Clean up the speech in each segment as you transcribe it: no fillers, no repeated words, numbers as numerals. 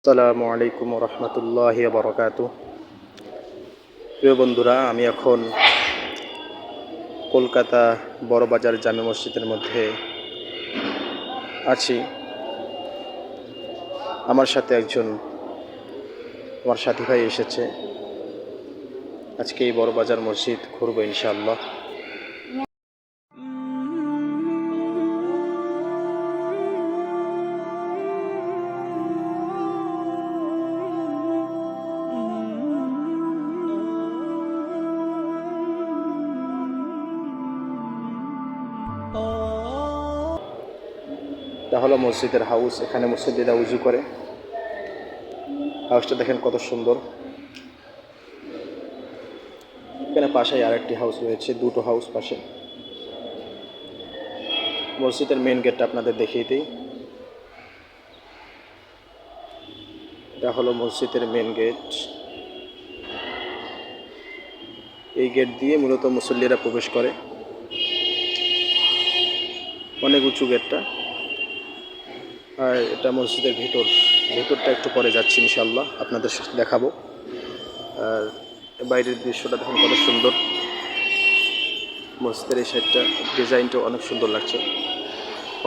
আসসালামু আলাইকুম রহমতুল্লাহি বারাকাতুহু। প্রিয় বন্ধুরা, আমি এখন কলকাতা বড়বাজার জামে মসজিদের মধ্যে আছি। আমার সাথে একজন আমার সাথী ভাই এসেছে। আজকে এই বড়বাজার মসজিদ ঘুরবো ইনশাআল্লাহ। এটা হলো মসজিদের হাউস। এখানে মুসল্লিরা উজু করে। হাউসটা দেখেন কত সুন্দর। এখানে পাশেই আরেকটি হাউস রয়েছে, দুটো হাউস পাশে। মসজিদের মেন গেটটা আপনাদের দেখিয়ে দিই। এটা হলো মসজিদের মেন গেট। এই গেট দিয়ে মূলত মুসল্লিরা প্রবেশ করে। অনেক উঁচু গেটটা। আর এটা মসজিদের ভিতরটা একটু পরে যাচ্ছি ইনশাআল্লাহ, আপনাদের সাথে দেখাবো। আর বাইরের দৃশ্যটা দেখুন কত সুন্দর। মসজিদের এই সাইডটা ডিজাইনটা অনেক সুন্দর লাগছে।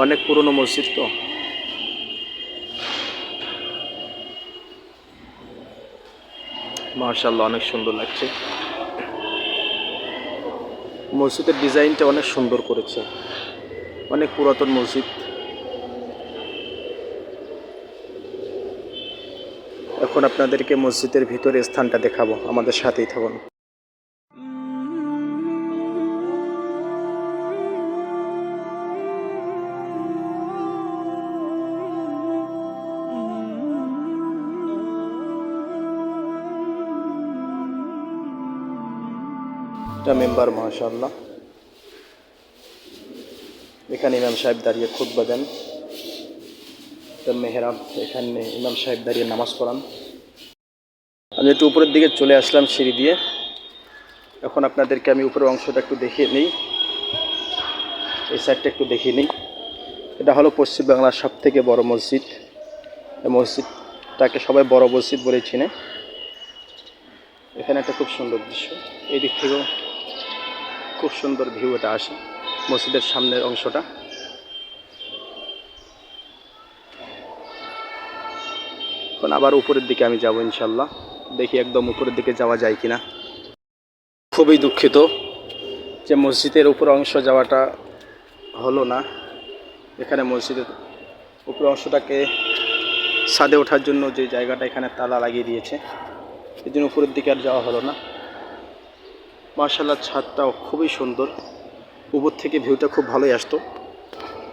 অনেক পুরনো মসজিদ তো। মাশাআল্লাহ, অনেক সুন্দর লাগছে। মসজিদের ডিজাইনটা অনেক সুন্দর করেছে। অনেক পুরাতন মসজিদ। এখন আপনাদেরকে মসজিদের ভিতরে স্থানটা দেখাবো, আমাদের সাথেই থাকুন। এটা মেম্বার, মাশাআল্লাহ। এখানে ইমাম সাহেব দাঁড়িয়ে খুতবা দেন। মেহরাব, এখানে ইমাম সাহেব দাঁড়িয়ে নামাজ পড়ান। আমি একটু উপরের দিকে চলে আসলাম সিঁড়ি দিয়ে। এখন আপনাদেরকে আমি উপরের অংশটা একটু দেখিয়ে নিই। এই সাইডটা একটু দেখিয়ে নিই। এটা হলো পশ্চিম বাংলার সবথেকে বড় মসজিদ। এই মসজিদটাকে সবাই বড় মসজিদ বলেই চিনে। এখানে একটা খুব সুন্দর দৃশ্য। এই দিক থেকেও খুব সুন্দর ভিউ এটা আসে, মসজিদের সামনের অংশটা। এখন আবার উপরের দিকে আমি যাব ইনশাআল্লাহ। দেখি একদম উপরের দিকে যাওয়া যায় কিনা। খুবই দুঃখিত যে মসজিদের উপর অংশ যাওয়াটা হলো না। এখানে মসজিদের উপর অংশটাকে ছাদে ওঠার জন্য যে জায়গাটা, এখানে তালা লাগিয়ে দিয়েছে, এই জন্য উপরের দিকে আর যাওয়া হলো না। মাশাআল্লাহ, ছাদটাও খুবই সুন্দর। উপর থেকে ভিউটা খুব ভালোই আসতো,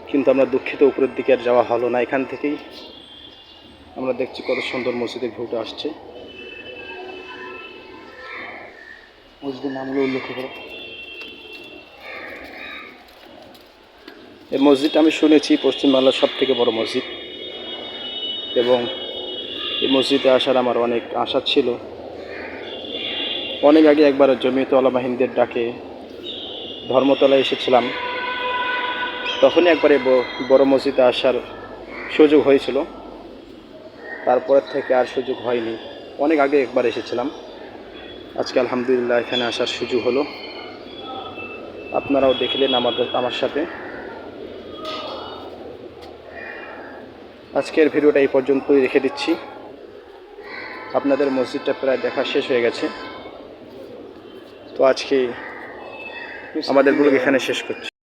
কিন্তু আমরা দুঃখিত উপরের দিকে আর যাওয়া হলো না। এখান থেকেই আমরা দেখছি কত সুন্দর মসজিদের ভিউটা আসছে। মসজিদের নামগুলো উল্লেখ করো। এই মসজিদটা আমি শুনেছি পশ্চিমবাংলার সবথেকে বড় মসজিদ, এবং এই মসজিদে আসার আমার অনেক আশা ছিল। অনেক আগে একবার জমিয়তুল উলামা হিন্দের ডাকে ধর্মতলায় এসেছিলাম। তখনই একবারে বড় মসজিদে আসার সুযোগ হয়েছিল। তারপরের থেকে আর সুযোগ হয়নি। অনেক আগে একবার এসেছিলাম। আজকে আলহামদুলিল্লাহ এখানে আসার সুযোগ হলো। আপনারাও দেখলেন আমার সাথে। আজকের ভিডিওটা এই পর্যন্তই রেখে দিচ্ছি। আপনাদের মসজিদটা প্রায় দেখা শেষ হয়ে গেছে। তো আজকে আমাদের ব্লগ এখানে শেষ করছি।